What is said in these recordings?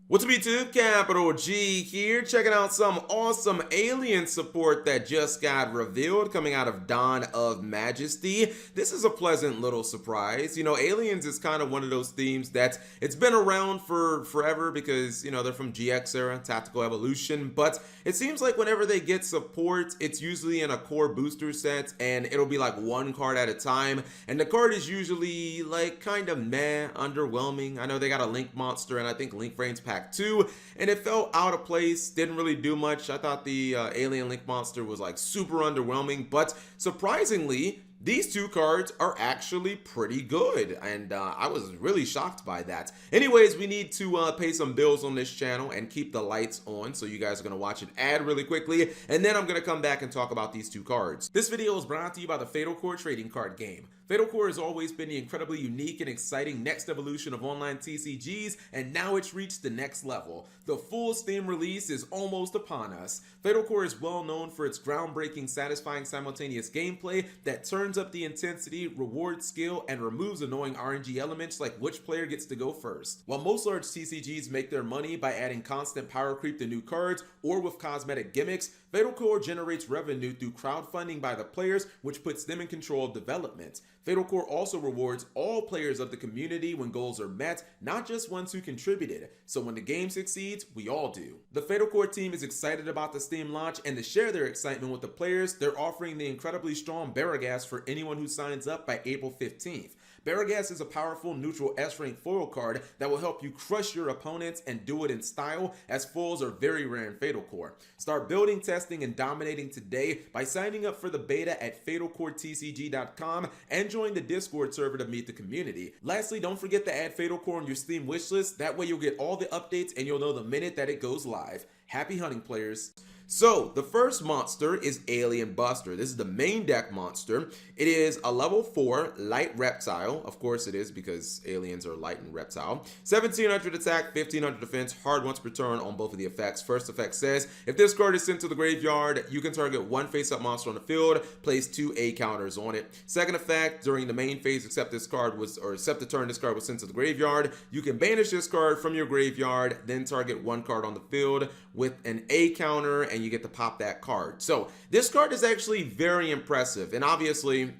What's up YouTube, Capital G here, checking out some awesome alien support that just got revealed coming out of Dawn of Majesty. This is a pleasant little surprise. You know, aliens is kind of one of those themes that it's been around for forever because, you know, they're from GX era, Tactical Evolution, but it seems like whenever they get support, it's usually in a core booster set and it'll be like one card at a time, and the card is usually like kind of meh, underwhelming. I know they got a Link monster and I think Link Frames Pack 2, and it felt out of place, didn't really do much. I thought the alien Link monster was like super underwhelming, but surprisingly these two cards are actually pretty good, and I was really shocked by that. Anyways, we need to pay some bills on this channel and keep the lights on, so you guys are going to watch an ad really quickly, and then I'm going to come back and talk about these two cards. This video is brought to you by the FatalCore trading card game. FatalCore has always been the incredibly unique and exciting next evolution of online TCGs, and now it's reached the next level. The full Steam release is almost upon us. FatalCore is well known for its groundbreaking, satisfying simultaneous gameplay that turns up the intensity, rewards skill, and removes annoying RNG elements like which player gets to go first. While most large TCGs make their money by adding constant power creep to new cards or with cosmetic gimmicks, FatalCore generates revenue through crowdfunding by the players, which puts them in control of development. FatalCore also rewards all players of the community when goals are met, not just ones who contributed. So when the game succeeds, we all do. The FatalCore team is excited about the Steam launch, and to share their excitement with the players, they're offering the incredibly strong Barragas for anyone who signs up by April 15th. Barragas is a powerful neutral S-rank foil card that will help you crush your opponents and do it in style, as foils are very rare in FatalCore. Start building, testing, and dominating today by signing up for the beta at FatalCoreTCG.com and join the Discord server to meet the community. Lastly, don't forget to add FatalCore on your Steam wishlist. That way you'll get all the updates and you'll know the minute that it goes live. Happy hunting, players. So the first monster is Alien Buster. This is the main deck monster. It is a level 4 light reptile. Of course it is, because aliens are light and reptile. 1700 attack, 1500 defense, hard once per turn on both of the effects. First effect says, if this card is sent to the graveyard, you can target one face-up monster on the field, place 2 A counters on it. Second effect, during the main phase, except the turn this card was sent to the graveyard, you can banish this card from your graveyard, then target one card on the field with an A counter, and you get to pop that card. So this card is actually very impressive, and obviously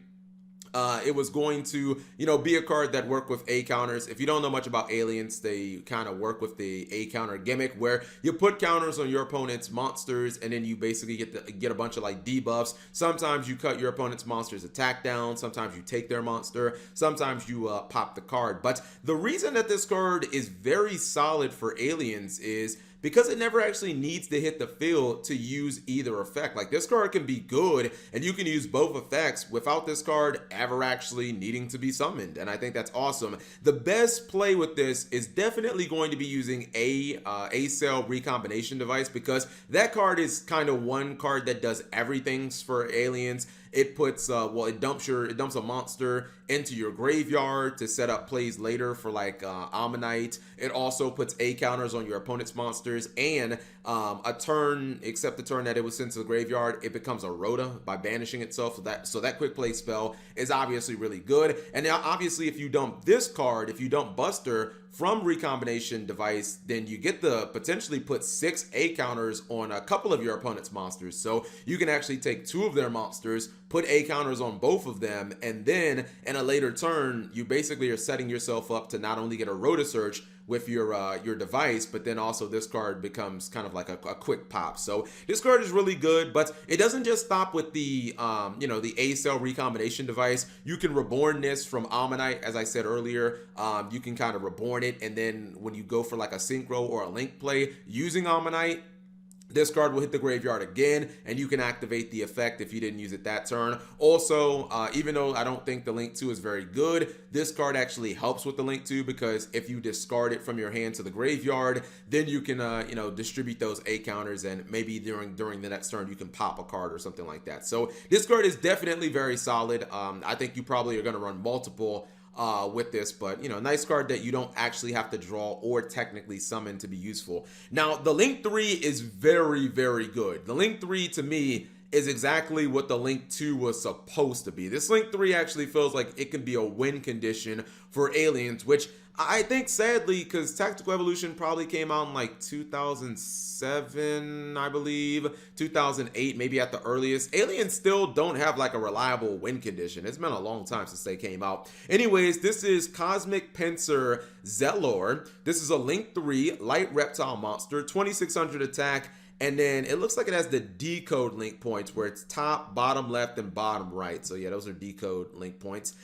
it was going to, be a card that worked with A counters. If you don't know much about aliens, they kind of work with the A counter gimmick, where you put counters on your opponent's monsters, and then you basically get a bunch of like debuffs. Sometimes you cut your opponent's monster's attack down. Sometimes you take their monster. Sometimes you pop the card. But the reason that this card is very solid for aliens is because it never actually needs to hit the field to use either effect. Like, this card can be good and you can use both effects without this card ever actually needing to be summoned, and I think that's awesome. The best play with this is definitely going to be using a cell recombination device, because that card is kind of one card that does everything for aliens. It puts it dumps a monster into your graveyard to set up plays later for like Ammonite. It also puts A counters on your opponent's monsters, and a turn, except the turn that it was sent to the graveyard, it becomes a Rhoda by banishing itself. So that quick play spell is obviously really good. And now obviously if you dump this card, if you dump Buster from recombination device, then you get to potentially put 6 A counters on a couple of your opponent's monsters. So you can actually take 2 of their monsters, put A counters on both of them, and then in a later turn, you basically are setting yourself up to not only get a Rhoda Search with your device, but then also this card becomes kind of like a quick pop. So this card is really good, but it doesn't just stop with the the A cell recombination device. You can reborn this from Ammonite, as I said earlier. You can kind of reborn it, and then when you go for like a synchro or a link play using Ammonite, this card will hit the graveyard again, and you can activate the effect if you didn't use it that turn. Also, even though I don't think the Link 2 is very good, this card actually helps with the Link 2, because if you discard it from your hand to the graveyard, then you can, distribute those A counters, and maybe during the next turn, you can pop a card or something like that. So this card is definitely very solid. I think you probably are going to run multiple with this, but nice card that you don't actually have to draw or technically summon to be useful. Now the Link 3 is very, very good. The Link 3 to me is exactly what the Link 2 was supposed to be. This Link 3 actually feels like it can be a win condition for aliens, which I think sadly, because Tactical Evolution probably came out in like 2007, I believe, 2008, maybe at the earliest. Aliens still don't have like a reliable win condition. It's been a long time since they came out. Anyways, this is Cosmic Pincer Zelor. This is a Link 3 light reptile monster, 2600 attack. And then it looks like it has the decode link points where it's top, bottom left, and bottom right. So yeah, those are decode link points.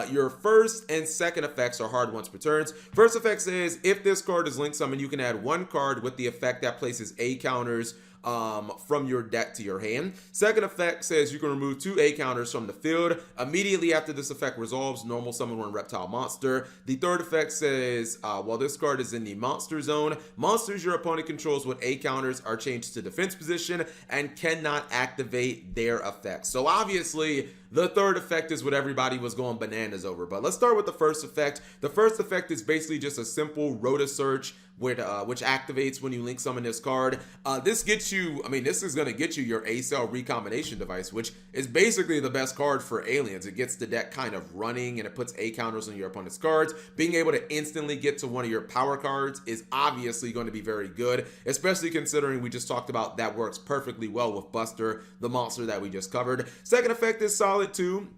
Your first and second effects are hard once per turns. First effect says if this card is linked summoned, you can add one card with the effect that places A counters from your deck to your hand. Second effect says you can remove 2 A counters from the field. Immediately after this effect resolves, normal summon one reptile monster. The third effect says while this card is in the monster zone, monsters your opponent controls with A counters are changed to defense position and cannot activate their effects. So obviously the third effect is what everybody was going bananas over. But let's start with the first effect. The first effect is basically just a simple Rota Search which activates when you link summon this card. This gets you, this is going to get you your A-Cell recombination device, which is basically the best card for aliens. It gets the deck kind of running and it puts A counters on your opponent's cards. Being able to instantly get to one of your power cards is obviously going to be very good, especially considering we just talked about that works perfectly well with Buster, the monster that we just covered. Second effect is solid too.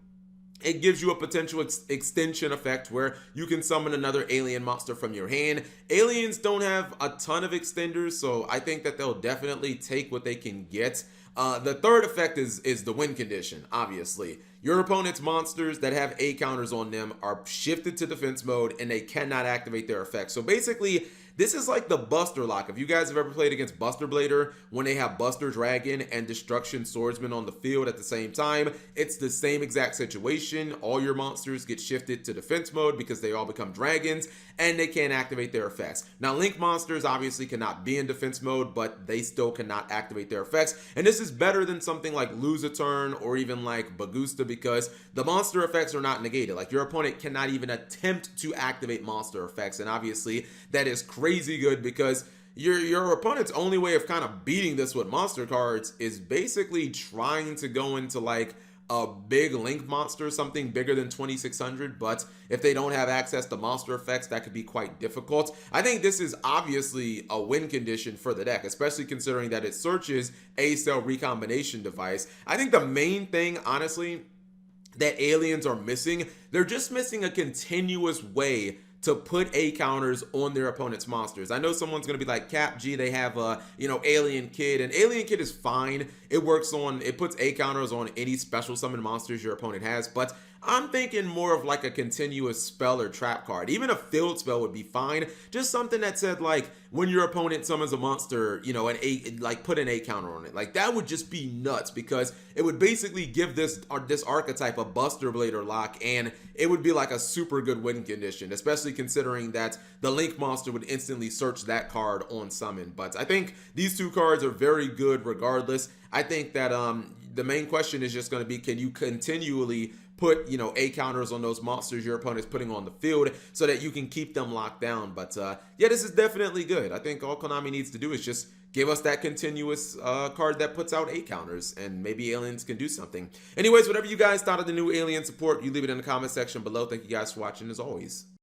It gives you a potential extension effect where you can summon another alien monster from your hand. Aliens don't have a ton of extenders, so I think that they'll definitely take what they can get. The third effect is the win condition, obviously. Your opponent's monsters that have A counters on them are shifted to defense mode and they cannot activate their effects. So basically, this is like the Buster lock. If you guys have ever played against Buster Blader, when they have Buster Dragon and Destruction Swordsman on the field at the same time, it's the same exact situation. All your monsters get shifted to defense mode because they all become dragons and they can't activate their effects. Now, Link monsters obviously cannot be in defense mode, but they still cannot activate their effects. And this is better than something like Lose a Turn or even like Bagusta because the monster effects are not negated. Like your opponent cannot even attempt to activate monster effects. And obviously that is crazy good because your opponent's only way of kind of beating this with monster cards is basically trying to go into like a big Link monster, something bigger than 2600, but if they don't have access to monster effects, that could be quite difficult. I think this is obviously a win condition for the deck, especially considering that it searches A-Cell recombination device. I think the main thing, honestly, that aliens are missing, they're just missing a continuous way to put A counters on their opponent's monsters. I know someone's gonna be like, Cap G, they have Alien Kid, and Alien Kid is fine. It puts A counters on any special summon monsters your opponent has, but I'm thinking more of like a continuous spell or trap card. Even a field spell would be fine. Just something that said like when your opponent summons a monster, put an A counter on it. Like that would just be nuts because it would basically give this archetype a Buster Blader lock, and it would be like a super good win condition, especially considering that the Link monster would instantly search that card on summon. But I think these two cards are very good regardless. I think that the main question is just going to be, can you continually put A counters on those monsters your opponent's putting on the field so that you can keep them locked down. But yeah, this is definitely good. I think all Konami needs to do is just give us that continuous card that puts out A counters, and maybe aliens can do something. Anyways, whatever you guys thought of the new alien support, you leave it in the comment section below. Thank you guys for watching as always.